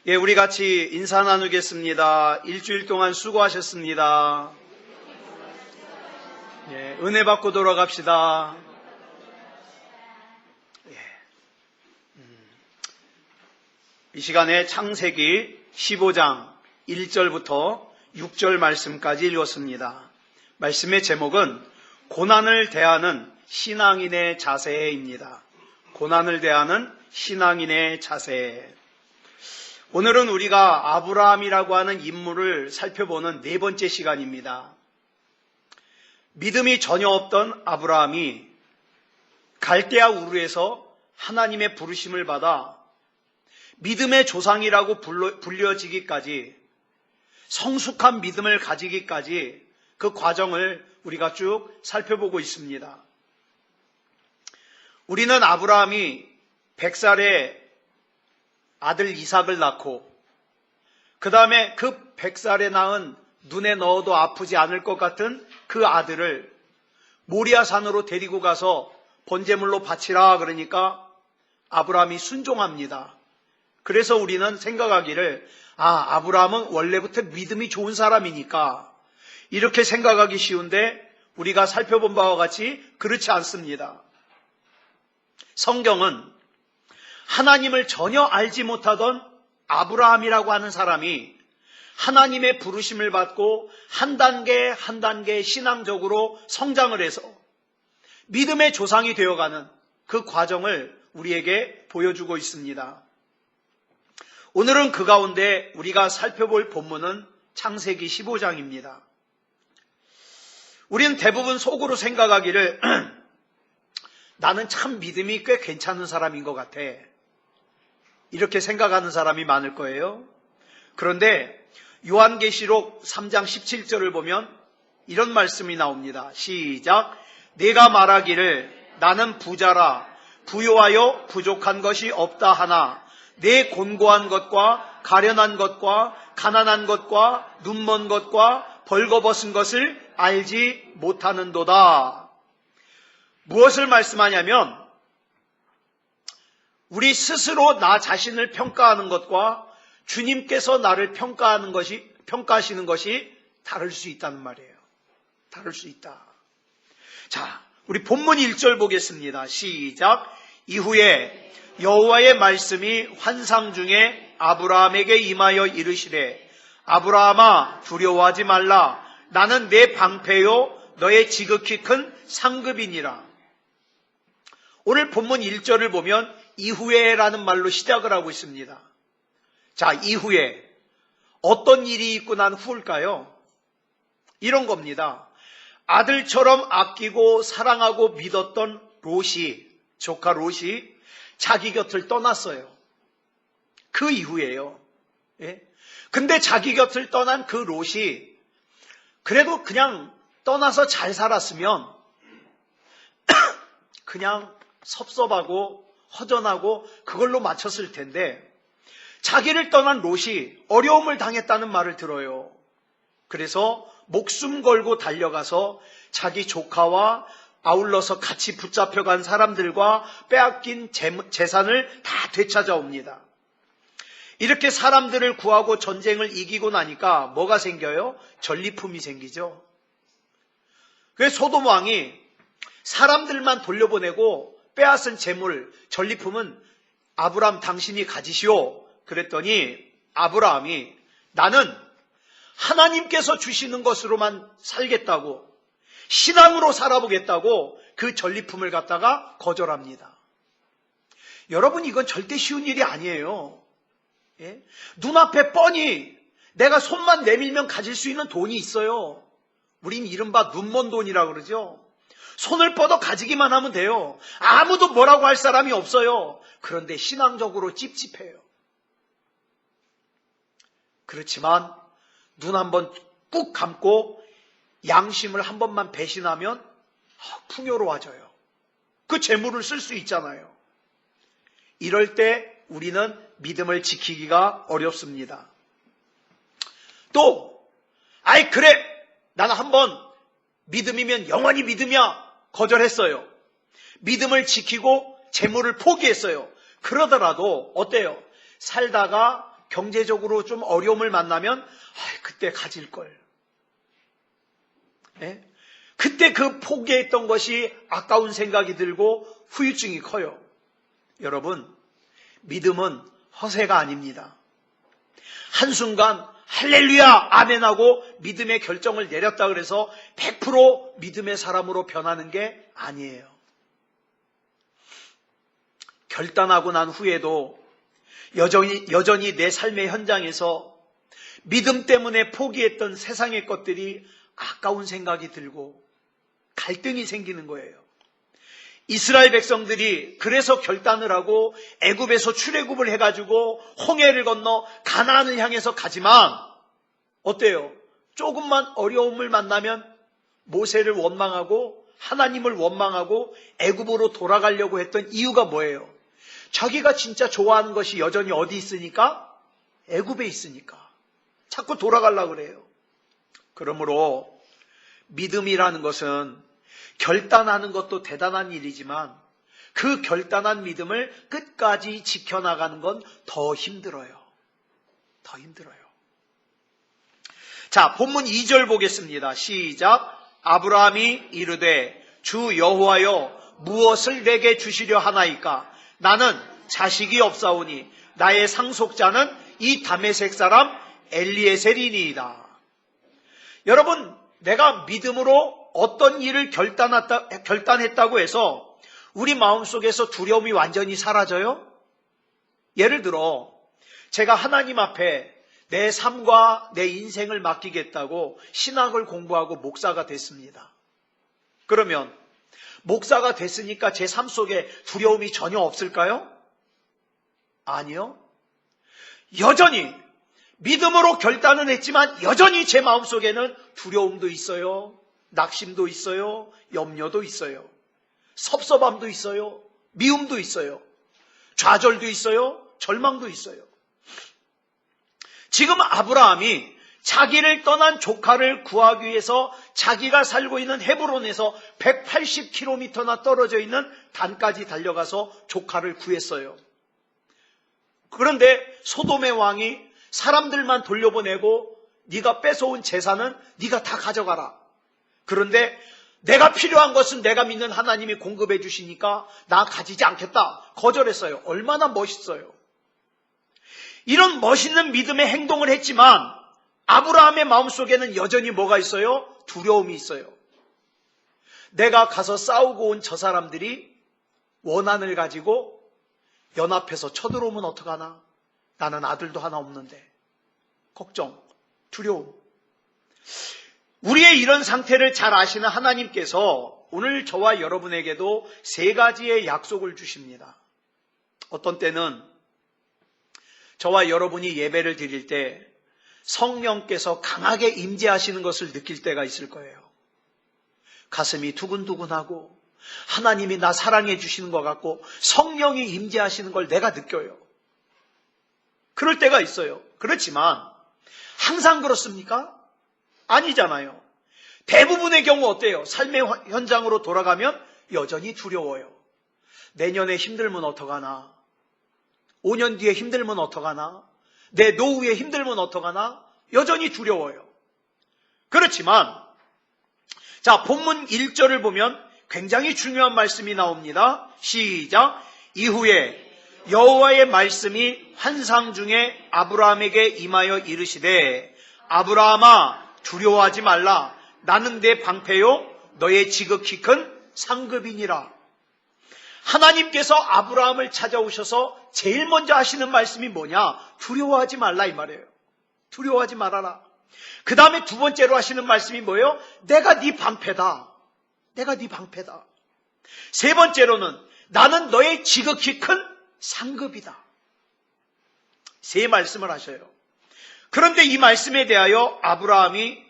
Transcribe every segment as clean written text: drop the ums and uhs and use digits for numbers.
예, 우리 같이 인사 나누겠습니다. 일주일 동안 수고하셨습니다. 예, 은혜 받고 돌아갑시다. 예, 이 시간에 창세기 15장 1절부터 6절 말씀까지 읽었습니다. 말씀의 제목은 고난을 대하는 신앙인의 자세입니다. 고난을 대하는 신앙인의 자세. 오늘은 우리가 아브라함이라고 하는 인물을 살펴보는 네 번째 시간입니다. 믿음이 전혀 없던 아브라함이 갈대아 우르에서 하나님의 부르심을 받아 믿음의 조상이라고 불려지기까지, 성숙한 믿음을 가지기까지 그 과정을 우리가 쭉 살펴보고 있습니다. 우리는 아브라함이 100살에 아들 이삭을 낳고 그 다음에 그 100살에 낳은 눈에 넣어도 아프지 않을 것 같은 그 아들을 모리아산으로 데리고 가서 번제물로 바치라 그러니까 아브라함이 순종합니다. 그래서 우리는 생각하기를 아브라함은 원래부터 믿음이 좋은 사람이니까 이렇게 생각하기 쉬운데 우리가 살펴본 바와 같이 그렇지 않습니다. 성경은 하나님을 전혀 알지 못하던 아브라함이라고 하는 사람이 하나님의 부르심을 받고 한 단계 한 단계 신앙적으로 성장을 해서 믿음의 조상이 되어가는 그 과정을 우리에게 보여주고 있습니다. 오늘은 그 가운데 우리가 살펴볼 본문은 창세기 15장입니다. 우리는 대부분 속으로 생각하기를 나는 참 믿음이 꽤 괜찮은 사람인 것 같아. 이렇게 생각하는 사람이 많을 거예요. 그런데 요한계시록 3장 17절을 보면 이런 말씀이 나옵니다. 시작. 내가 말하기를 나는 부자라 부요하여 부족한 것이 없다 하나 내 곤고한 것과 가련한 것과 가난한 것과 눈먼 것과 벌거벗은 것을 알지 못하는도다. 무엇을 말씀하냐면 우리 스스로 나 자신을 평가하는 것과 주님께서 나를 평가하시는 것이 다를 수 있다는 말이에요. 다를 수 있다. 자, 우리 본문 1절 보겠습니다. 시작. 이후에 여호와의 말씀이 환상 중에 아브라함에게 임하여 이르시되 아브라함아 두려워하지 말라. 나는 내 방패요 너의 지극히 큰 상급이니라. 오늘 본문 1절을 보면 이후에라는 말로 시작을 하고 있습니다. 자, 이후에 어떤 일이 있고 난 후일까요? 이런 겁니다. 아들처럼 아끼고 사랑하고 믿었던 롯이, 조카 롯이 자기 곁을 떠났어요. 그 이후에요. 예? 근데 자기 곁을 떠난 그 롯이 그래도 그냥 떠나서 잘 살았으면 그냥 섭섭하고 허전하고 그걸로 마쳤을 텐데 자기를 떠난 롯이 어려움을 당했다는 말을 들어요. 그래서 목숨 걸고 달려가서 자기 조카와 아울러서 같이 붙잡혀간 사람들과 빼앗긴 재산을 다 되찾아옵니다. 이렇게 사람들을 구하고 전쟁을 이기고 나니까 뭐가 생겨요? 전리품이 생기죠. 그래서 소돔 왕이 사람들만 돌려보내고 빼앗은 재물, 전리품은 아브라함 당신이 가지시오. 그랬더니 아브라함이 나는 하나님께서 주시는 것으로만 살겠다고, 신앙으로 살아보겠다고 그 전리품을 갖다가 거절합니다. 여러분, 이건 절대 쉬운 일이 아니에요. 예? 눈앞에 뻔히 내가 손만 내밀면 가질 수 있는 돈이 있어요. 우린 이른바 눈먼 돈이라고 그러죠. 손을 뻗어 가지기만 하면 돼요. 아무도 뭐라고 할 사람이 없어요. 그런데 신앙적으로 찝찝해요. 그렇지만 눈 한번 꾹 감고 양심을 한 번만 배신하면 풍요로워져요. 그 재물을 쓸 수 있잖아요. 이럴 때 우리는 믿음을 지키기가 어렵습니다. 또 그래 나는 한번 믿음이면 영원히 믿음이야 거절했어요. 믿음을 지키고 재물을 포기했어요. 그러더라도 어때요? 살다가 경제적으로 좀 어려움을 만나면 그때 가질 걸. 예? 그때 그 포기했던 것이 아까운 생각이 들고 후유증이 커요. 여러분, 믿음은 허세가 아닙니다. 한순간 할렐루야 아멘하고 믿음의 결정을 내렸다 그래서 100% 믿음의 사람으로 변하는 게 아니에요. 결단하고 난 후에도 여전히 내 삶의 현장에서 믿음 때문에 포기했던 세상의 것들이 아까운 생각이 들고 갈등이 생기는 거예요. 이스라엘 백성들이 그래서 결단을 하고 애굽에서 출애굽을 해가지고 홍해를 건너 가나안을 향해서 가지만 어때요? 조금만 어려움을 만나면 모세를 원망하고 하나님을 원망하고 애굽으로 돌아가려고 했던 이유가 뭐예요? 자기가 진짜 좋아하는 것이 여전히 어디 있으니까? 애굽에 있으니까. 자꾸 돌아가려고 그래요. 그러므로 믿음이라는 것은 결단하는 것도 대단한 일이지만 그 결단한 믿음을 끝까지 지켜나가는 건 더 힘들어요. 더 힘들어요. 자, 본문 2절 보겠습니다. 시작. 아브라함이 이르되 주 여호와여 무엇을 내게 주시려 하나이까? 나는 자식이 없사오니 나의 상속자는 이 다메섹 사람 엘리에셀이니이다. 여러분, 내가 믿음으로 어떤 일을 결단했다고 해서 우리 마음속에서 두려움이 완전히 사라져요? 예를 들어 제가 하나님 앞에 내 삶과 내 인생을 맡기겠다고 신학을 공부하고 목사가 됐습니다. 그러면 목사가 됐으니까 제 삶 속에 두려움이 전혀 없을까요? 아니요. 여전히 믿음으로 결단은 했지만 여전히 제 마음속에는 두려움도 있어요. 낙심도 있어요. 염려도 있어요. 섭섭함도 있어요. 미움도 있어요. 좌절도 있어요. 절망도 있어요. 지금 아브라함이 자기를 떠난 조카를 구하기 위해서 자기가 살고 있는 헤브론에서 180km나 떨어져 있는 단까지 달려가서 조카를 구했어요. 그런데 소돔의 왕이 사람들만 돌려보내고 네가 뺏어온 재산은 네가 다 가져가라. 그런데 내가 필요한 것은 내가 믿는 하나님이 공급해 주시니까 나 가지지 않겠다. 거절했어요. 얼마나 멋있어요. 이런 멋있는 믿음의 행동을 했지만 아브라함의 마음속에는 여전히 뭐가 있어요? 두려움이 있어요. 내가 가서 싸우고 온 저 사람들이 원한을 가지고 연합해서 쳐들어오면 어떡하나? 나는 아들도 하나 없는데. 걱정, 두려움. 우리의 이런 상태를 잘 아시는 하나님께서 오늘 저와 여러분에게도 3가지의 약속을 주십니다. 어떤 때는 저와 여러분이 예배를 드릴 때 성령께서 강하게 임재하시는 것을 느낄 때가 있을 거예요. 가슴이 두근두근하고 하나님이 나 사랑해 주시는 것 같고 성령이 임재하시는 걸 내가 느껴요. 그럴 때가 있어요. 그렇지만 항상 그렇습니까? 아니잖아요. 대부분의 경우 어때요? 삶의 현장으로 돌아가면 여전히 두려워요. 내년에 힘들면 어떡하나? 5년 뒤에 힘들면 어떡하나? 내 노후에 힘들면 어떡하나? 여전히 두려워요. 그렇지만 자, 본문 1절을 보면 굉장히 중요한 말씀이 나옵니다. 시작. 이후에 여호와의 말씀이 환상 중에 아브라함에게 임하여 이르시되 아브라함아 두려워하지 말라. 나는 내 방패요 너의 지극히 큰 상급이니라. 하나님께서 아브라함을 찾아오셔서 제일 먼저 하시는 말씀이 뭐냐? 두려워하지 말라 이 말이에요. 두려워하지 말아라. 그 다음에 두 번째로 하시는 말씀이 뭐예요? 내가 네 방패다. 내가 네 방패다. 세 번째로는 나는 너의 지극히 큰 상급이다. 3 말씀을 하셔요. 그런데 이 말씀에 대하여 아브라함이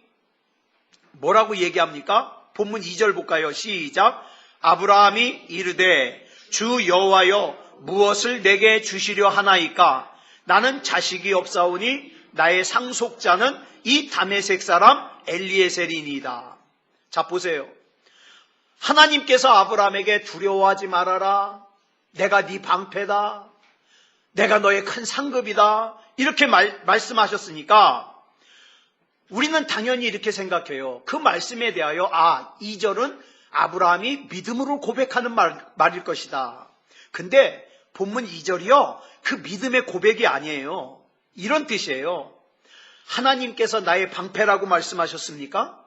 뭐라고 얘기합니까? 본문 2절 볼까요? 시작. 아브라함이 이르되 주 여호와여 무엇을 내게 주시려 하나이까? 나는 자식이 없사오니 나의 상속자는 이 다메섹 사람 엘리에셀이니이다. 자, 보세요. 하나님께서 아브라함에게 두려워하지 말아라. 내가 네 방패다. 내가 너의 큰 상급이다. 이렇게 말씀하셨으니까 우리는 당연히 이렇게 생각해요. 그 말씀에 대하여 2절은 아브라함이 믿음으로 고백하는 말일 것이다. 근데 본문 2절이요. 그 믿음의 고백이 아니에요. 이런 뜻이에요. 하나님께서 나의 방패라고 말씀하셨습니까?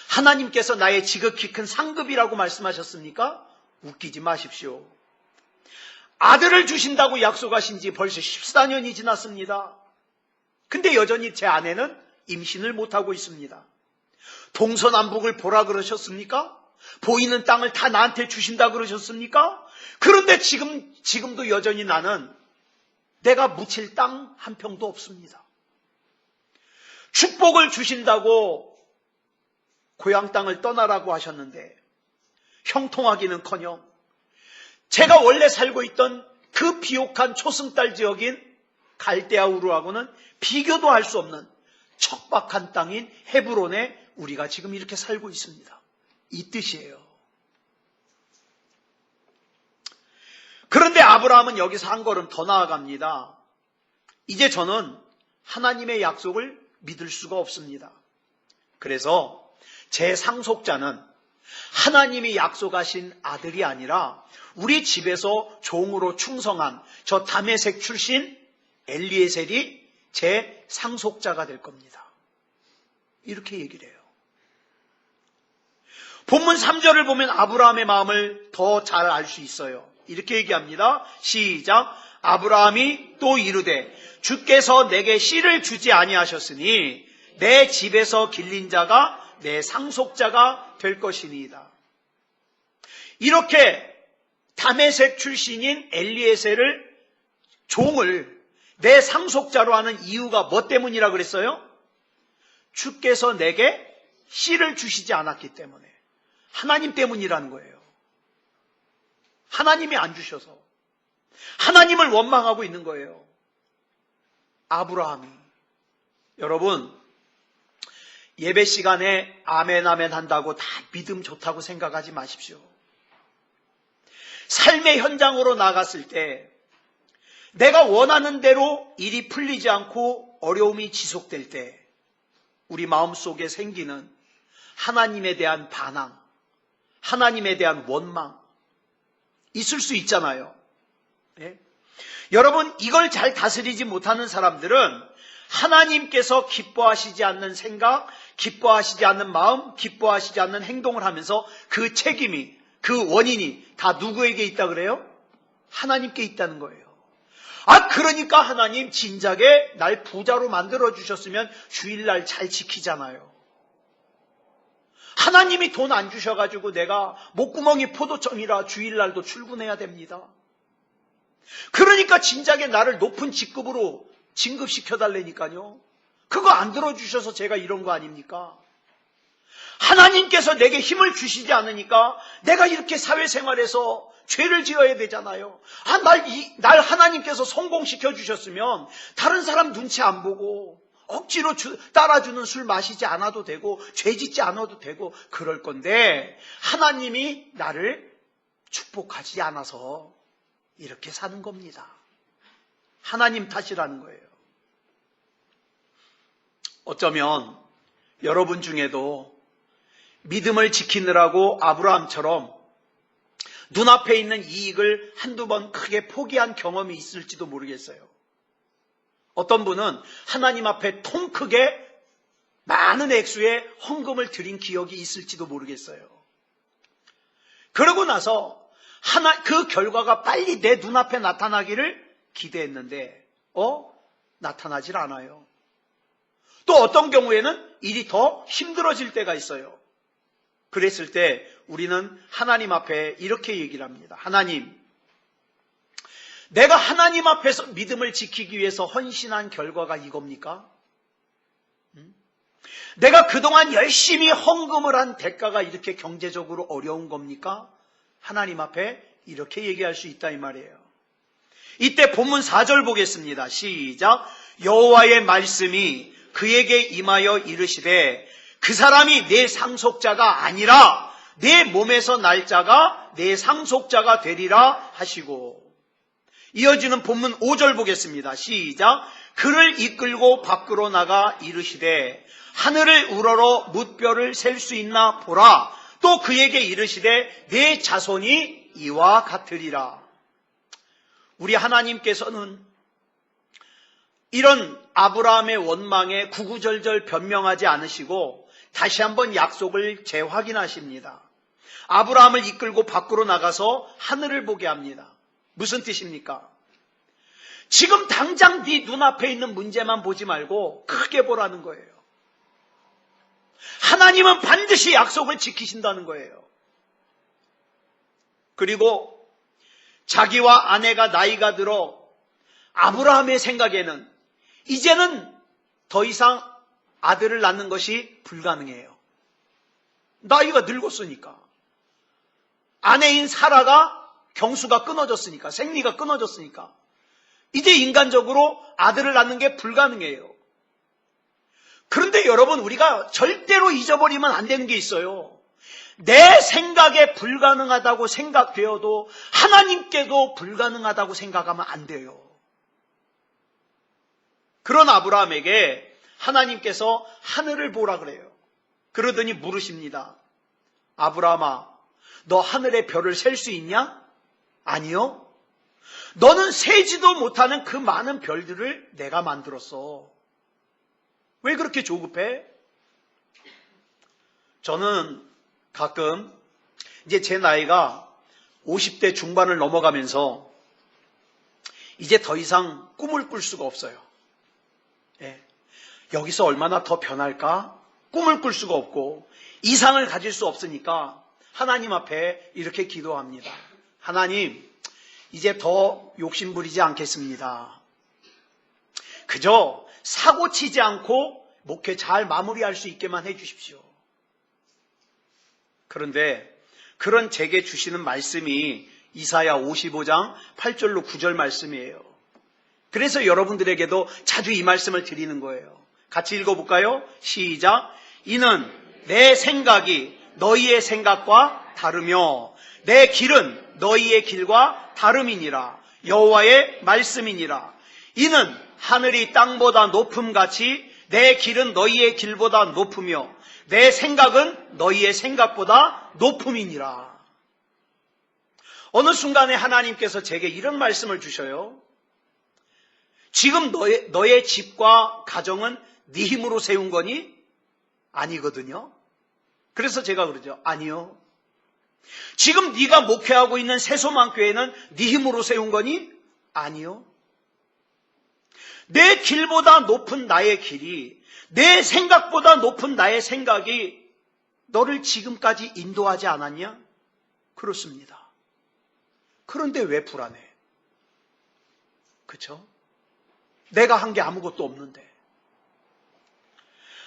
하나님께서 나의 지극히 큰 상급이라고 말씀하셨습니까? 웃기지 마십시오. 아들을 주신다고 약속하신 지 벌써 14년이 지났습니다. 근데 여전히 제 아내는 임신을 못하고 있습니다. 동서남북을 보라 그러셨습니까? 보이는 땅을 다 나한테 주신다 그러셨습니까? 그런데 지금도 여전히 나는 내가 묻힐 땅 한 평도 없습니다. 축복을 주신다고 고향 땅을 떠나라고 하셨는데 형통하기는커녕 제가 원래 살고 있던 그 비옥한 초승달 지역인 갈대아 우르하고는 비교도 할 수 없는 척박한 땅인 헤브론에 우리가 지금 이렇게 살고 있습니다. 이 뜻이에요. 그런데 아브라함은 여기서 한 걸음 더 나아갑니다. 이제 저는 하나님의 약속을 믿을 수가 없습니다. 그래서 제 상속자는 하나님이 약속하신 아들이 아니라 우리 집에서 종으로 충성한 저 다메섹 출신 엘리에셀이 제 상속자가 될 겁니다. 이렇게 얘기를 해요. 본문 3절을 보면 아브라함의 마음을 더 잘 알 수 있어요. 이렇게 얘기합니다. 시작. 아브라함이 또 이르되 주께서 내게 씨를 주지 아니하셨으니 내 집에서 길린 자가 내 상속자가 될 것이니이다. 이렇게 다메섹 출신인 엘리에셀을 종을 내 상속자로 하는 이유가 뭐 때문이라 그랬어요? 주께서 내게 씨를 주시지 않았기 때문에. 하나님 때문이라는 거예요. 하나님이 안 주셔서 하나님을 원망하고 있는 거예요. 아브라함이. 여러분, 예배 시간에 아멘 아멘 한다고 다 믿음 좋다고 생각하지 마십시오. 삶의 현장으로 나갔을 때 내가 원하는 대로 일이 풀리지 않고 어려움이 지속될 때 우리 마음속에 생기는 하나님에 대한 반항, 하나님에 대한 원망 있을 수 있잖아요. 네? 여러분, 이걸 잘 다스리지 못하는 사람들은 하나님께서 기뻐하시지 않는 생각, 기뻐하시지 않는 마음, 기뻐하시지 않는 행동을 하면서 그 책임이, 그 원인이 다 누구에게 있다 그래요? 하나님께 있다는 거예요. 그러니까 하나님 진작에 날 부자로 만들어주셨으면 주일날 잘 지키잖아요. 하나님이 돈 안 주셔가지고 내가 목구멍이 포도청이라 주일날도 출근해야 됩니다. 그러니까 진작에 나를 높은 직급으로 진급시켜달라니까요. 그거 안 들어주셔서 제가 이런 거 아닙니까? 하나님께서 내게 힘을 주시지 않으니까 내가 이렇게 사회생활에서 죄를 지어야 되잖아요. 날 하나님께서 성공시켜 주셨으면 다른 사람 눈치 안 보고 억지로 따라주는 술 마시지 않아도 되고 죄 짓지 않아도 되고 그럴 건데 하나님이 나를 축복하지 않아서 이렇게 사는 겁니다. 하나님 탓이라는 거예요. 어쩌면 여러분 중에도 믿음을 지키느라고 아브라함처럼 눈앞에 있는 이익을 한두 번 크게 포기한 경험이 있을지도 모르겠어요. 어떤 분은 하나님 앞에 통 크게 많은 액수의 헌금을 드린 기억이 있을지도 모르겠어요. 그러고 나서 그 결과가 빨리 내 눈앞에 나타나기를 기대했는데 나타나질 않아요. 또 어떤 경우에는 일이 더 힘들어질 때가 있어요. 그랬을 때 우리는 하나님 앞에 이렇게 얘기를 합니다. 하나님, 내가 하나님 앞에서 믿음을 지키기 위해서 헌신한 결과가 이겁니까? 내가 그동안 열심히 헌금을 한 대가가 이렇게 경제적으로 어려운 겁니까? 하나님 앞에 이렇게 얘기할 수 있다 이 말이에요. 이때 본문 4절 보겠습니다. 시작. 여호와의 말씀이 그에게 임하여 이르시되 그 사람이 내 상속자가 아니라 내 몸에서 날 자가 내 상속자가 되리라 하시고. 이어지는 본문 5절 보겠습니다. 시작. 그를 이끌고 밖으로 나가 이르시되 하늘을 우러러 뭇별을 셀 수 있나 보라. 또 그에게 이르시되 내 자손이 이와 같으리라. 우리 하나님께서는 이런 아브라함의 원망에 구구절절 변명하지 않으시고 다시 한번 약속을 재확인하십니다. 아브라함을 이끌고 밖으로 나가서 하늘을 보게 합니다. 무슨 뜻입니까? 지금 당장 네 눈앞에 있는 문제만 보지 말고 크게 보라는 거예요. 하나님은 반드시 약속을 지키신다는 거예요. 그리고 자기와 아내가 나이가 들어 아브라함의 생각에는 이제는 더 이상 아들을 낳는 것이 불가능해요. 나이가 늙었으니까. 아내인 사라가 경수가 끊어졌으니까, 생리가 끊어졌으니까 이제 인간적으로 아들을 낳는 게 불가능해요. 그런데 여러분, 우리가 절대로 잊어버리면 안 되는 게 있어요. 내 생각에 불가능하다고 생각되어도 하나님께도 불가능하다고 생각하면 안 돼요. 그런 아브라함에게 하나님께서 하늘을 보라 그래요. 그러더니 물으십니다. 아브라함아, 너 하늘의 별을 셀 수 있냐? 아니요. 너는 세지도 못하는 그 많은 별들을 내가 만들었어. 왜 그렇게 조급해? 저는 가끔 이제 제 나이가 50대 중반을 넘어가면서 이제 더 이상 꿈을 꿀 수가 없어요. 예. 여기서 얼마나 더 변할까? 꿈을 꿀 수가 없고 이상을 가질 수 없으니까 하나님 앞에 이렇게 기도합니다. 하나님, 이제 더 욕심 부리지 않겠습니다. 그저 사고 치지 않고 목회 잘 마무리할 수 있게만 해 주십시오. 그런데 그런 제게 주시는 말씀이 이사야 55장 8절로 9절 말씀이에요. 그래서 여러분들에게도 자주 이 말씀을 드리는 거예요. 같이 읽어볼까요? 시작. 이는 내 생각이 너희의 생각과 다르며 내 길은 너희의 길과 다름이니라. 여호와의 말씀이니라. 이는 하늘이 땅보다 높음같이 내 길은 너희의 길보다 높으며 내 생각은 너희의 생각보다 높음이니라. 어느 순간에 하나님께서 제게 이런 말씀을 주셔요. 지금 너의 집과 가정은 네 힘으로 세운 거니? 아니거든요. 그래서 제가 그러죠. 아니요. 지금 네가 목회하고 있는 새소망교회는 네 힘으로 세운 거니? 아니요. 내 길보다 높은 나의 길이, 내 생각보다 높은 나의 생각이 너를 지금까지 인도하지 않았냐? 그렇습니다. 그런데 왜 불안해? 그렇죠? 내가 한 게 아무것도 없는데.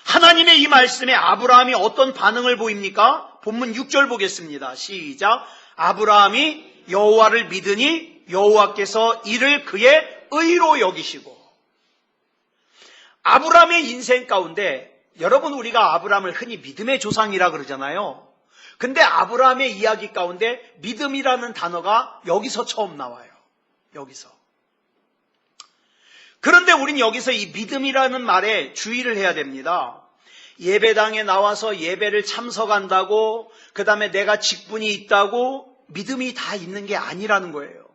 하나님의 이 말씀에 아브라함이 어떤 반응을 보입니까? 본문 6절 보겠습니다. 시작. 아브라함이 여호와를 믿으니 여호와께서 이를 그의 의로 여기시고. 아브라함의 인생 가운데, 여러분, 우리가 아브라함을 흔히 믿음의 조상이라 그러잖아요. 근데 아브라함의 이야기 가운데 믿음이라는 단어가 여기서 처음 나와요. 여기서. 그런데 우린 여기서 이 믿음이라는 말에 주의를 해야 됩니다. 예배당에 나와서 예배를 참석한다고, 그 다음에 내가 직분이 있다고 믿음이 다 있는 게 아니라는 거예요.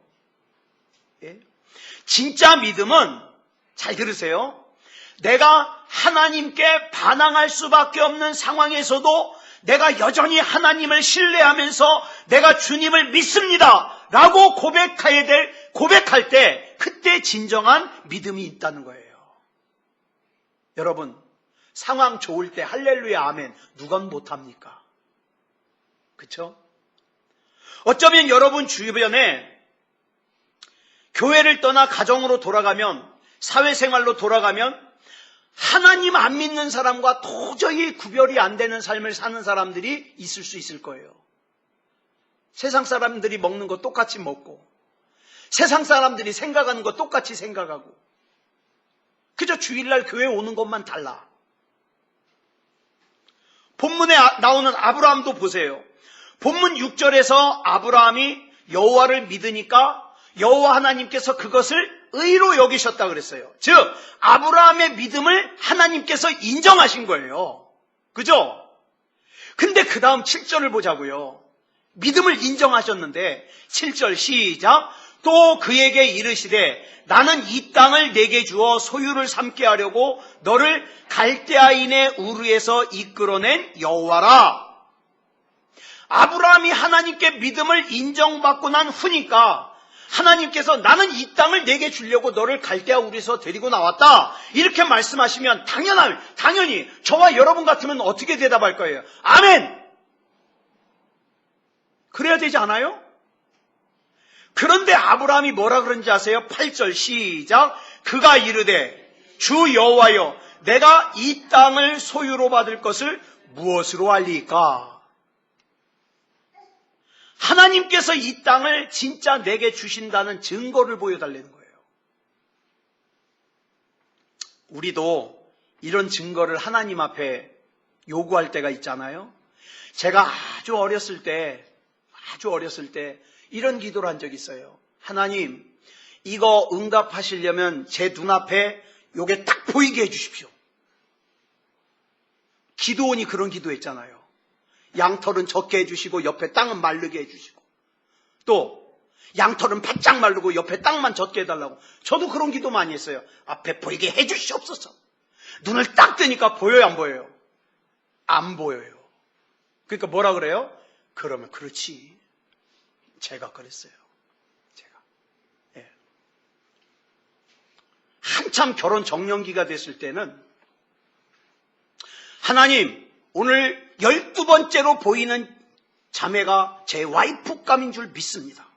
예? 진짜 믿음은, 잘 들으세요. 내가 하나님께 반항할 수밖에 없는 상황에서도 내가 여전히 하나님을 신뢰하면서 내가 주님을 믿습니다 라고 고백할 때 그때 진정한 믿음이 있다는 거예요. 여러분, 상황 좋을 때 할렐루야 아멘 누가 못합니까? 그렇죠? 어쩌면 여러분 주변에 교회를 떠나 가정으로 돌아가면, 사회생활로 돌아가면 하나님 안 믿는 사람과 도저히 구별이 안 되는 삶을 사는 사람들이 있을 수 있을 거예요. 세상 사람들이 먹는 거 똑같이 먹고, 세상 사람들이 생각하는 거 똑같이 생각하고, 그저 주일날 교회 오는 것만 달라. 본문에 나오는 아브라함도 보세요. 본문 6절에서 아브라함이 여호와를 믿으니까 여호와 하나님께서 그것을 의로 여기셨다 그랬어요. 즉 아브라함의 믿음을 하나님께서 인정하신 거예요. 그죠? 근데 그 다음 7절을 보자고요. 믿음을 인정하셨는데 7절 시작. 또 그에게 이르시되 나는 이 땅을 내게 주어 소유를 삼게 하려고 너를 갈대아인의 우르에서 이끌어낸 여호와라. 아브라함이 하나님께 믿음을 인정받고 난 후니까 하나님께서 나는 이 땅을 내게 주려고 너를 갈대아 우르에서 데리고 나왔다. 이렇게 말씀하시면 당연히 저와 여러분 같으면 어떻게 대답할 거예요? 아멘! 그래야 되지 않아요? 그런데 아브라함이 뭐라 그런지 아세요? 8절 시작. 그가 이르되 주 여호와여 내가 이 땅을 소유로 받을 것을 무엇으로 알리까? 하나님께서 이 땅을 진짜 내게 주신다는 증거를 보여달라는 거예요. 우리도 이런 증거를 하나님 앞에 요구할 때가 있잖아요. 제가 아주 어렸을 때 이런 기도를 한 적이 있어요. 하나님, 이거 응답하시려면 제 눈앞에 요게 딱 보이게 해주십시오. 기도원이 그런 기도했잖아요. 양털은 적게 해주시고 옆에 땅은 마르게 해주시고, 또 양털은 바짝 마르고 옆에 땅만 적게 해달라고. 저도 그런 기도 많이 했어요. 앞에 보이게 해주시옵소서. 눈을 딱 뜨니까 보여요, 안 보여요? 안 보여요. 그러니까 뭐라 그래요? 그러면 그렇지. 제가 그랬어요. 제가. 예. 한참 결혼 정년기가 됐을 때는 하나님, 오늘 12번째로 보이는 자매가 제 와이프감인 줄 믿습니다.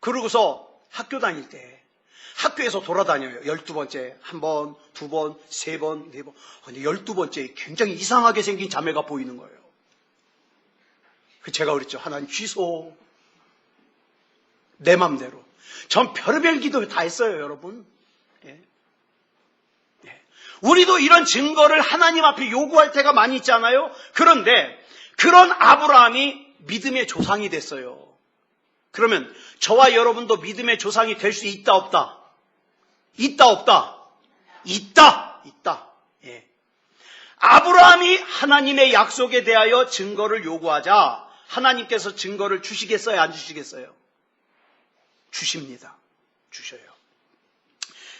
그러고서 학교 다닐 때 학교에서 돌아다녀요. 12번째, 한 번, 두 번, 세 번, 네 번. 근데 12번째에 굉장히 이상하게 생긴 자매가 보이는 거예요. 제가 그랬죠. 하나님 취소. 내 맘대로. 전 별의별 기도 다 했어요, 여러분. 예. 예. 우리도 이런 증거를 하나님 앞에 요구할 때가 많이 있잖아요. 그런데 그런 아브라함이 믿음의 조상이 됐어요. 그러면 저와 여러분도 믿음의 조상이 될 수 있다, 없다? 있다, 없다? 있다. 예. 아브라함이 하나님의 약속에 대하여 증거를 요구하자 하나님께서 증거를 주시겠어요, 안 주시겠어요? 주십니다. 주셔요.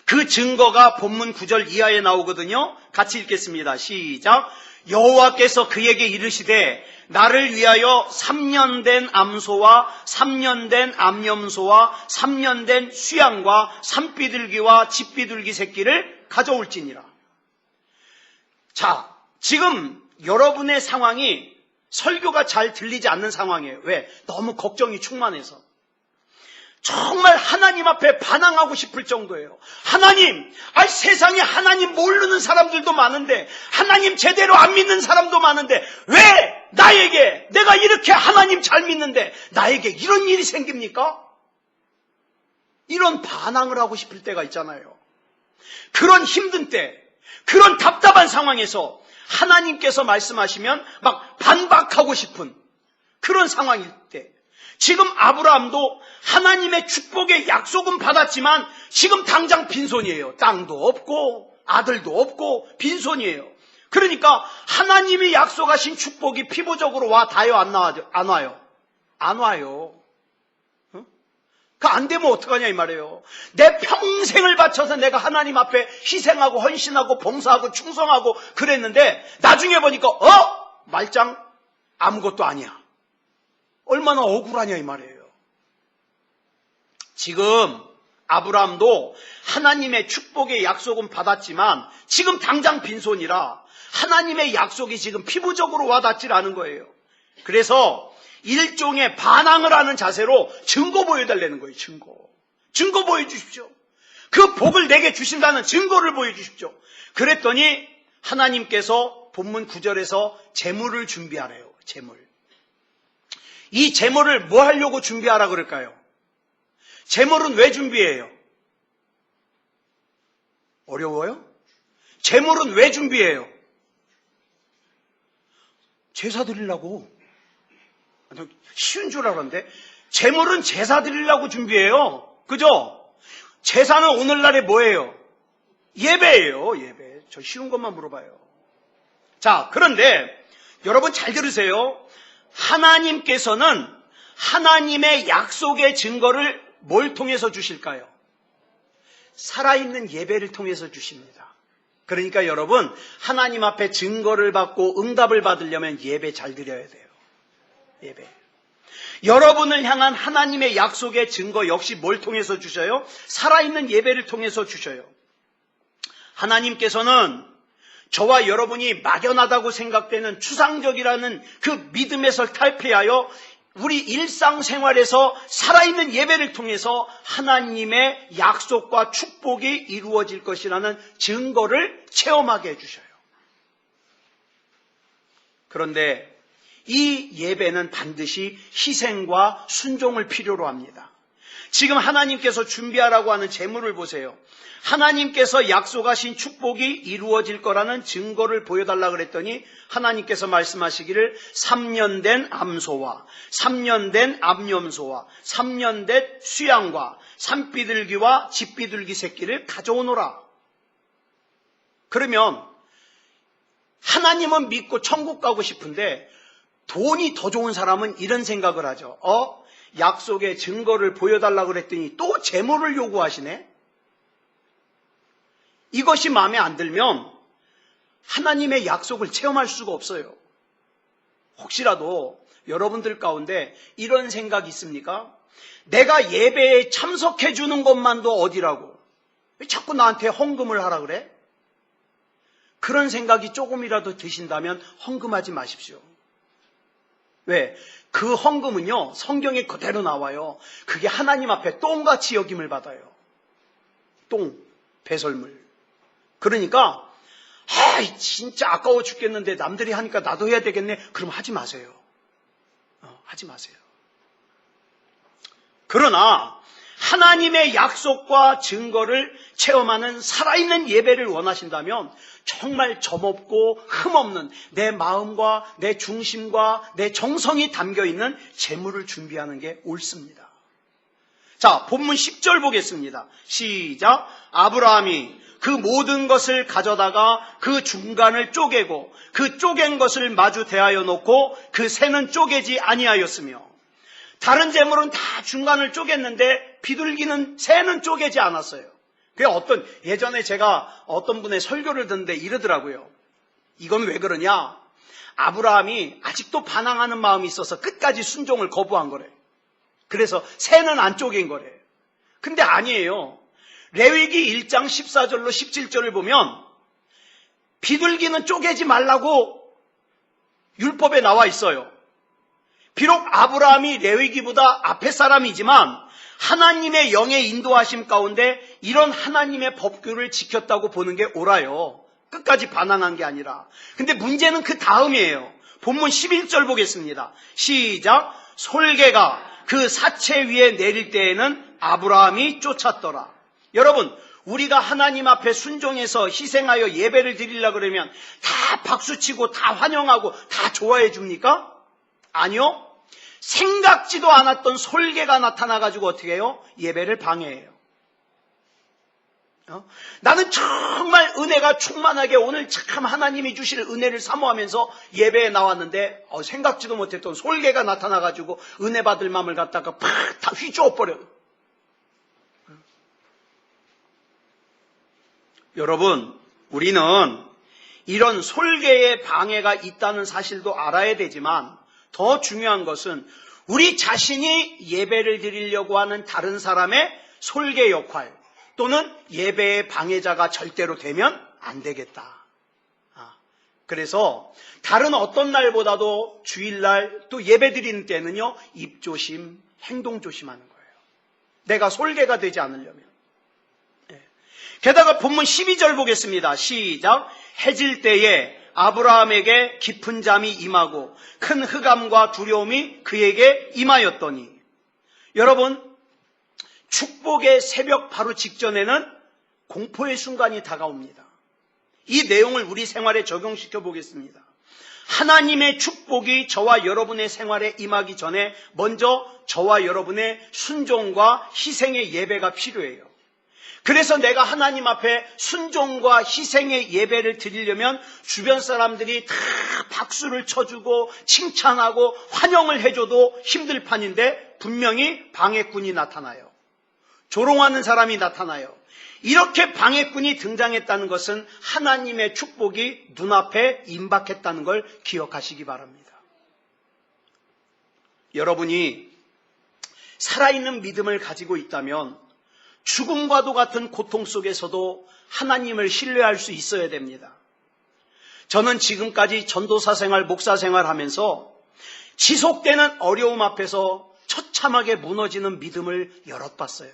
그 증거가 본문 9절 이하에 나오거든요. 같이 읽겠습니다. 시작. 여호와께서 그에게 이르시되 나를 위하여 3년 된 암소와 3년 된 암염소와 3년 된 수양과 산비둘기와 집비둘기 새끼를 가져올지니라. 자, 지금 여러분의 상황이 설교가 잘 들리지 않는 상황이에요. 왜? 너무 걱정이 충만해서. 정말 하나님 앞에 반항하고 싶을 정도예요. 하나님, 세상에 하나님 모르는 사람들도 많은데, 하나님 제대로 안 믿는 사람도 많은데, 왜 나에게, 내가 이렇게 하나님 잘 믿는데 나에게 이런 일이 생깁니까? 이런 반항을 하고 싶을 때가 있잖아요. 그런 힘든 때, 그런 답답한 상황에서 하나님께서 말씀하시면 막 반박하고 싶은 그런 상황일 때, 지금 아브라함도 하나님의 축복의 약속은 받았지만 지금 당장 빈손이에요. 땅도 없고 아들도 없고 빈손이에요. 그러니까 하나님이 약속하신 축복이 피부적으로 와 닿아요, 안 와요? 안 와요. 그 안 되면 어떡하냐 이 말이에요. 내 평생을 바쳐서 내가 하나님 앞에 희생하고 헌신하고 봉사하고 충성하고 그랬는데 나중에 보니까 말짱 아무것도 아니야. 얼마나 억울하냐 이 말이에요. 지금 아브라함도 하나님의 축복의 약속은 받았지만 지금 당장 빈손이라 하나님의 약속이 지금 피부적으로 와닿질 않은 거예요. 그래서 일종의 반항을 하는 자세로 증거 보여달라는 거예요. 증거 보여주십시오. 그 복을 내게 주신다는 증거를 보여주십시오. 그랬더니 하나님께서 본문 9절에서 제물을 준비하래요. 제물. 이 제물을 뭐 하려고 준비하라 그럴까요? 제물은 왜 준비해요? 어려워요? 제물은 왜 준비해요? 제사 드리려고. 쉬운 줄 알았는데 제물은 제사 드리려고 준비해요. 그죠? 제사는 오늘날에 뭐예요? 예배예요. 예배. 저 쉬운 것만 물어봐요. 자, 그런데 여러분 잘 들으세요. 하나님께서는 하나님의 약속의 증거를 뭘 통해서 주실까요? 살아있는 예배를 통해서 주십니다. 그러니까 여러분, 하나님 앞에 증거를 받고 응답을 받으려면 예배 잘 드려야 돼요. 예배. 여러분을 향한 하나님의 약속의 증거 역시 뭘 통해서 주셔요? 살아있는 예배를 통해서 주셔요. 하나님께서는 저와 여러분이 막연하다고 생각되는 추상적이라는 그 믿음에서 탈피하여 우리 일상생활에서 살아있는 예배를 통해서 하나님의 약속과 축복이 이루어질 것이라는 증거를 체험하게 해주셔요. 그런데 이 예배는 반드시 희생과 순종을 필요로 합니다. 지금 하나님께서 준비하라고 하는 제물을 보세요. 하나님께서 약속하신 축복이 이루어질 거라는 증거를 보여달라 그랬더니 하나님께서 말씀하시기를 3년 된 암소와 3년 된 암염소와 3년 된 수양과 산비둘기와 집비둘기 새끼를 가져오너라. 그러면 하나님은 믿고 천국 가고 싶은데 돈이 더 좋은 사람은 이런 생각을 하죠. 약속의 증거를 보여달라 그랬더니 또 제물을 요구하시네. 이것이 마음에 안 들면 하나님의 약속을 체험할 수가 없어요. 혹시라도 여러분들 가운데 이런 생각이 있습니까? 내가 예배에 참석해 주는 것만도 어디라고? 왜 자꾸 나한테 헌금을 하라 그래? 그런 생각이 조금이라도 드신다면 헌금하지 마십시오. 왜? 그 헌금은요, 성경에 그대로 나와요. 그게 하나님 앞에 똥같이 여김을 받아요. 똥, 배설물. 그러니까 진짜 아까워 죽겠는데 남들이 하니까 나도 해야 되겠네. 그럼 하지 마세요. 하지 마세요. 그러나 하나님의 약속과 증거를 체험하는 살아있는 예배를 원하신다면 정말 점없고 흠없는 내 마음과 내 중심과 내 정성이 담겨있는 제물을 준비하는 게 옳습니다. 자, 본문 10절 보겠습니다. 시작. 아브라함이 그 모든 것을 가져다가 그 중간을 쪼개고 그 쪼갠 것을 마주 대하여 놓고 그 새는 쪼개지 아니하였으며, 다른 제물은 다 중간을 쪼갰는데 비둘기는 새는 쪼개지 않았어요. 그게 예전에 제가 어떤 분의 설교를 듣는데 이러더라고요. 이건 왜 그러냐? 아브라함이 아직도 반항하는 마음이 있어서 끝까지 순종을 거부한 거래. 그래서 새는 안 쪼갠 거래. 근데 아니에요. 레위기 1장 14절로 17절을 보면 비둘기는 쪼개지 말라고 율법에 나와 있어요. 비록 아브라함이 레위기보다 앞에 사람이지만 하나님의 영의 인도하심 가운데 이런 하나님의 법규를 지켰다고 보는 게 옳아요. 끝까지 반항한 게 아니라. 근데 문제는 그 다음이에요. 본문 11절 보겠습니다. 시작. 솔개가 그 사체 위에 내릴 때에는 아브라함이 쫓았더라. 여러분, 우리가 하나님 앞에 순종해서 희생하여 예배를 드리려고 그러면 다 박수치고 다 환영하고 다 좋아해 줍니까? 아니요. 생각지도 않았던 솔개가 나타나가지고 어떻게 해요? 예배를 방해해요. 나는 정말 은혜가 충만하게 오늘 참 하나님이 주실 은혜를 사모하면서 예배에 나왔는데 생각지도 못했던 솔개가 나타나가지고 은혜 받을 마음을 갖다가 팍 다 휘저어버려요. 여러분, 우리는 이런 솔개의 방해가 있다는 사실도 알아야 되지만 더 중요한 것은 우리 자신이 예배를 드리려고 하는 다른 사람의 솔개 역할 또는 예배의 방해자가 절대로 되면 안 되겠다. 그래서 다른 어떤 날보다도 주일날 또 예배 드리는 때는요, 입조심, 행동 조심하는 거예요. 내가 솔개가 되지 않으려면. 게다가 본문 12절 보겠습니다. 시작. 해질 때에 아브라함에게 깊은 잠이 임하고 큰 흑암과 두려움이 그에게 임하였더니, 여러분, 축복의 새벽 바로 직전에는 공포의 순간이 다가옵니다. 이 내용을 우리 생활에 적용시켜 보겠습니다. 하나님의 축복이 저와 여러분의 생활에 임하기 전에 먼저 저와 여러분의 순종과 희생의 예배가 필요해요. 그래서 내가 하나님 앞에 순종과 희생의 예배를 드리려면 주변 사람들이 다 박수를 쳐주고 칭찬하고 환영을 해줘도 힘들 판인데 분명히 방해꾼이 나타나요. 조롱하는 사람이 나타나요. 이렇게 방해꾼이 등장했다는 것은 하나님의 축복이 눈앞에 임박했다는 걸 기억하시기 바랍니다. 여러분이 살아있는 믿음을 가지고 있다면 죽음과도 같은 고통 속에서도 하나님을 신뢰할 수 있어야 됩니다. 저는 지금까지 전도사 생활, 목사 생활 하면서 지속되는 어려움 앞에서 처참하게 무너지는 믿음을 여럿 봤어요.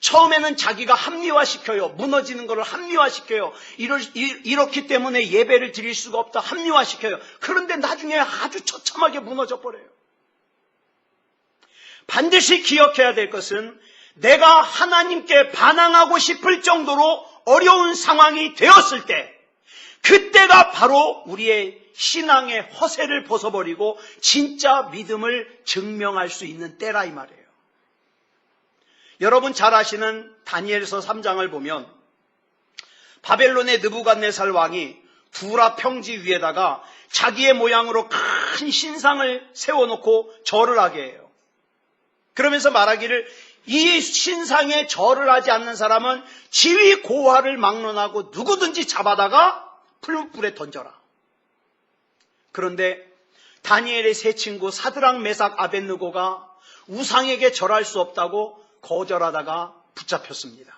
처음에는 자기가 합리화시켜요. 무너지는 것을 합리화시켜요. 이렇기 때문에 예배를 드릴 수가 없다. 합리화시켜요. 그런데 나중에 아주 처참하게 무너져 버려요. 반드시 기억해야 될 것은 내가 하나님께 반항하고 싶을 정도로 어려운 상황이 되었을 때 그때가 바로 우리의 신앙의 허세를 벗어버리고 진짜 믿음을 증명할 수 있는 때라 이 말이에요. 여러분 잘 아시는 다니엘서 3장을 보면 바벨론의 느부갓네살 왕이 두라 평지 위에다가 자기의 모양으로 큰 신상을 세워놓고 절을 하게 해요. 그러면서 말하기를 이 신상에 절을 하지 않는 사람은 지위 고하를 막론하고 누구든지 잡아다가 풀무불에 던져라. 그런데 다니엘의 세 친구 사드락, 메삭, 아벳느고가 우상에게 절할 수 없다고 거절하다가 붙잡혔습니다.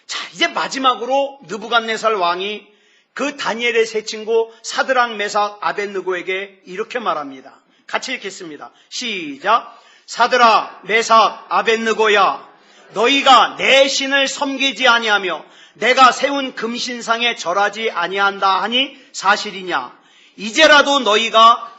자, 이제 마지막으로 느부갓네살 왕이 그 다니엘의 세 친구 사드락, 메삭, 아벳느고에게 이렇게 말합니다. 같이 읽겠습니다. 시작. 사드락, 메삭, 아벳느고야, 너희가 내 신을 섬기지 아니하며 내가 세운 금신상에 절하지 아니한다 하니 사실이냐? 이제라도 너희가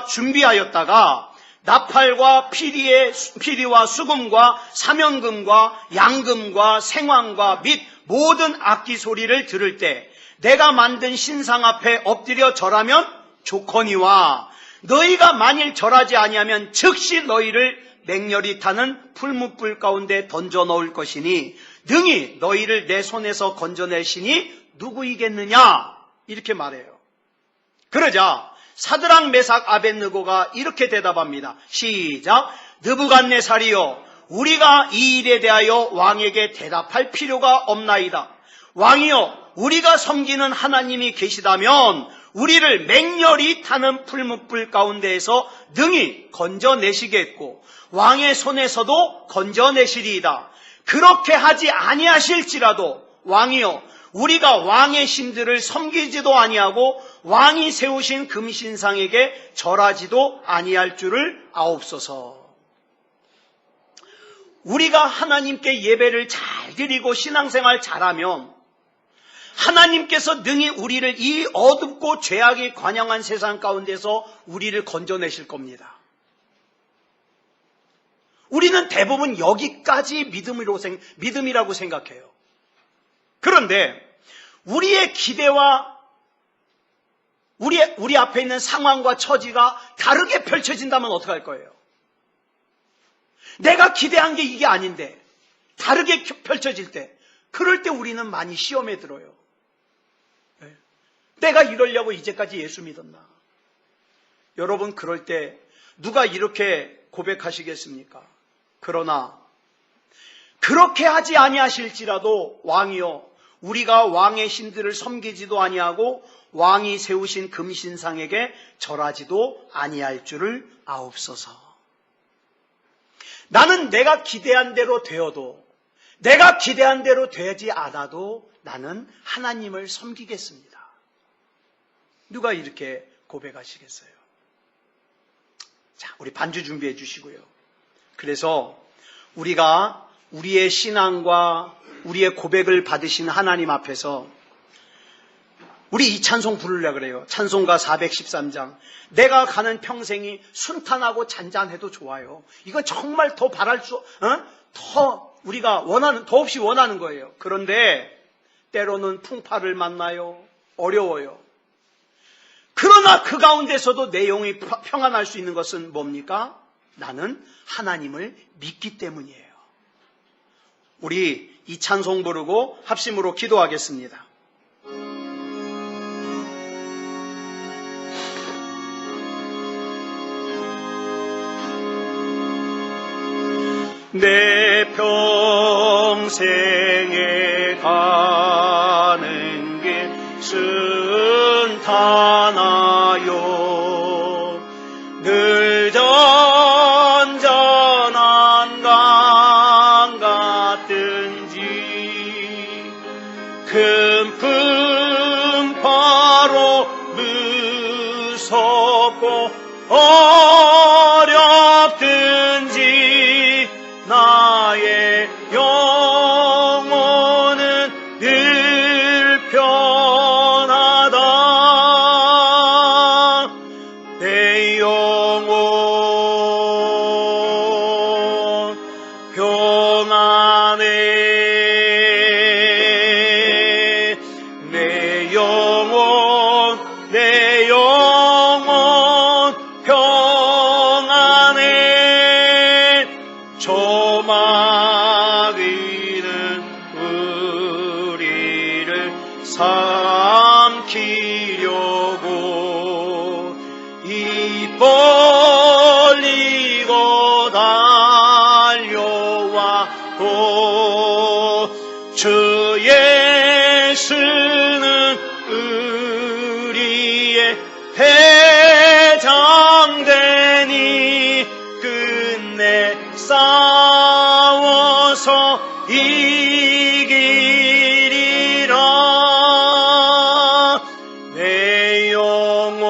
준비하였다가 나팔과 피리와 수금과 사면금과 양금과 생황과 및 모든 악기 소리를 들을 때 내가 만든 신상 앞에 엎드려 절하면 좋거니와 너희가 만일 절하지 아니하면 즉시 너희를 맹렬히 타는 풀무불 가운데 던져 넣을 것이니 능히 너희를 내 손에서 건져낼 신이 누구이겠느냐 이렇게 말해요. 그러자 사드락, 메삭, 아벳느고가 이렇게 대답합니다. 시작. 느부갓네살이여, 우리가 이 일에 대하여 왕에게 대답할 필요가 없나이다. 왕이여, 우리가 섬기는 하나님이 계시다면 우리를 맹렬히 타는 풀무불 가운데에서 능히 건져내시겠고 왕의 손에서도 건져내시리이다. 그렇게 하지 아니하실지라도 왕이여, 우리가 왕의 신들을 섬기지도 아니하고 왕이 세우신 금신상에게 절하지도 아니할 줄을 아옵소서. 우리가 하나님께 예배를 잘 드리고 신앙생활 잘하면 하나님께서 능히 우리를 이 어둡고 죄악이 관영한 세상 가운데서 우리를 건져내실 겁니다. 우리는 대부분 여기까지 믿음이라고 생각해요. 그런데 우리의 기대와 우리 앞에 있는 상황과 처지가 다르게 펼쳐진다면 어떡할 거예요? 내가 기대한 게 이게 아닌데 다르게 펼쳐질 때, 그럴 때 우리는 많이 시험에 들어요. 내가 이러려고 이제까지 예수 믿었나? 여러분, 그럴 때 누가 이렇게 고백하시겠습니까? 그러나 그렇게 하지 아니하실지라도 왕이여, 우리가 왕의 신들을 섬기지도 아니하고 왕이 세우신 금신상에게 절하지도 아니할 줄을 아옵소서. 나는 내가 기대한 대로 되어도, 내가 기대한 대로 되지 않아도 나는 하나님을 섬기겠습니다. 누가 이렇게 고백하시겠어요? 자, 우리 반주 준비해 주시고요. 그래서 우리가 우리의 신앙과 우리의 고백을 받으신 하나님 앞에서 우리 이 찬송 부르려고 그래요. 찬송가 413장. 내가 가는 평생이 순탄하고 잔잔해도 좋아요. 이건 정말 더 바랄 수, 더 우리가 더 없이 원하는 거예요. 그런데 때로는 풍파를 만나요. 어려워요. 그러나 그 가운데서도 내 영이 평안할 수 있는 것은 뭡니까? 나는 하나님을 믿기 때문이에요. 우리 이 찬송 부르고 합심으로 기도하겠습니다. 내 평생에 가는 길 순탄하여 늘 전전한 강 같든지 큰 풍파로 무섭고 어렵든지 나의 영혼은 늘 편하다. 내 영혼 평안해. 내 영혼 평안해. 조마귀는 우리를 삼키려고 입 벌리고 달려와도 주 예수는 우리의 대장되니 끝내 싸워서 이기리라. 내 영혼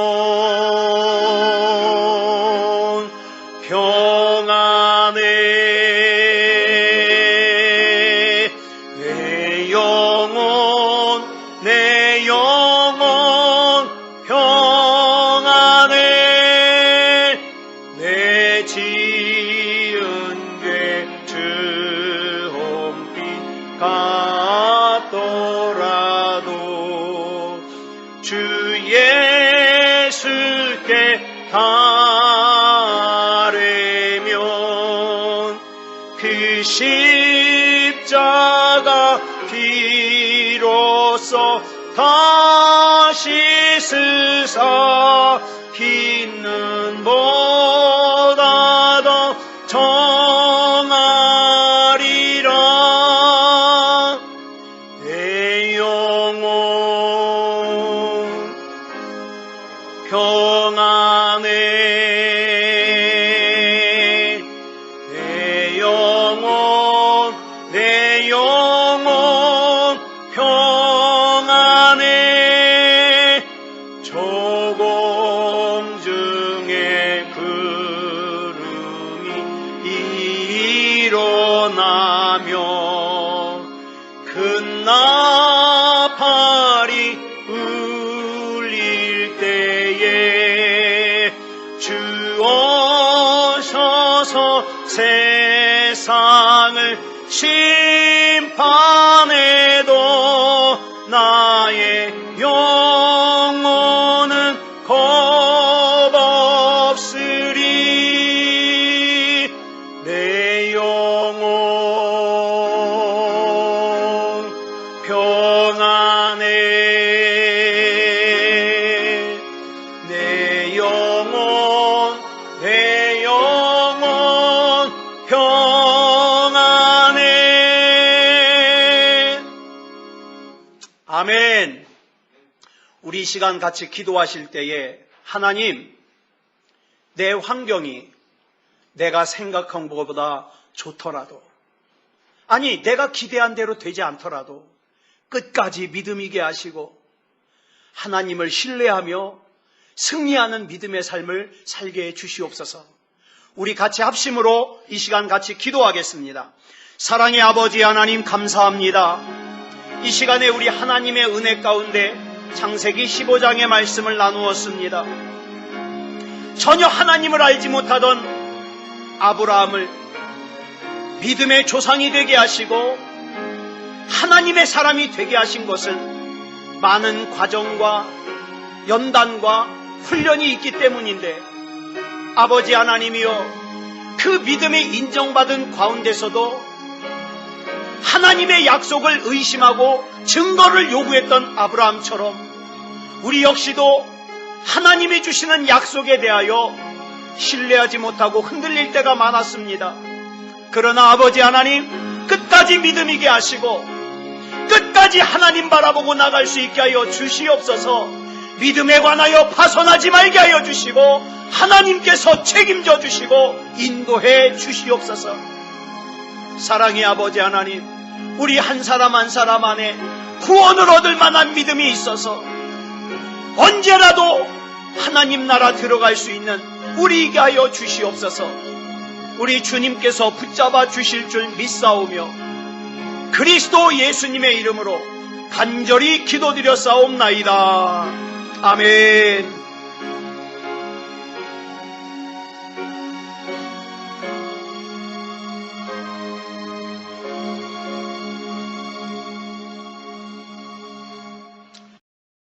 평안해. 내 영혼 평안해. 내 지은 죄 주홍빛 같더라도 주 예수께 가려면 그 십자가 비로소 다시 쓰사 흰 눈보다 더 정하리라. 내 영혼 평안해. 내 영혼 평안해. 조공 중에 구름이 일어나며 큰 나팔이 울릴 때에 주 오셔서 세상을 심판해도 나의 영혼은 겁없으리. 내 영혼 평안해. 내 영혼 평안해. 아멘. 우리 이 시간 같이 기도하실 때에 하나님, 내 환경이 내가 생각한 것보다 좋더라도, 아니 내가 기대한 대로 되지 않더라도 끝까지 믿음 있게 하시고 하나님을 신뢰하며 승리하는 믿음의 삶을 살게 해 주시옵소서. 우리 같이 합심으로 이 시간 같이 기도하겠습니다. 사랑의 아버지 하나님, 감사합니다. 이 시간에 우리 하나님의 은혜 가운데 창세기 15장의 말씀을 나누었습니다. 전혀 하나님을 알지 못하던 아브라함을 믿음의 조상이 되게 하시고 하나님의 사람이 되게 하신 것은 많은 과정과 연단과 훈련이 있기 때문인데, 아버지 하나님이여, 그 믿음이 인정받은 가운데서도 하나님의 약속을 의심하고 증거를 요구했던 아브라함처럼 우리 역시도 하나님이 주시는 약속에 대하여 신뢰하지 못하고 흔들릴 때가 많았습니다. 그러나 아버지 하나님, 끝까지 믿음 있게 하시고 끝까지 하나님 바라보고 나갈 수 있게 하여 주시옵소서. 믿음에 관하여 파손하지 말게 하여 주시고 하나님께서 책임져 주시고 인도해 주시옵소서. 사랑의 아버지 하나님, 우리 한 사람 한 사람 안에 구원을 얻을 만한 믿음이 있어서 언제라도 하나님 나라 들어갈 수 있는 우리에게 하여 주시옵소서. 우리 주님께서 붙잡아 주실 줄 믿사오며 그리스도 예수님의 이름으로 간절히 기도드려 싸움나이다. 아멘.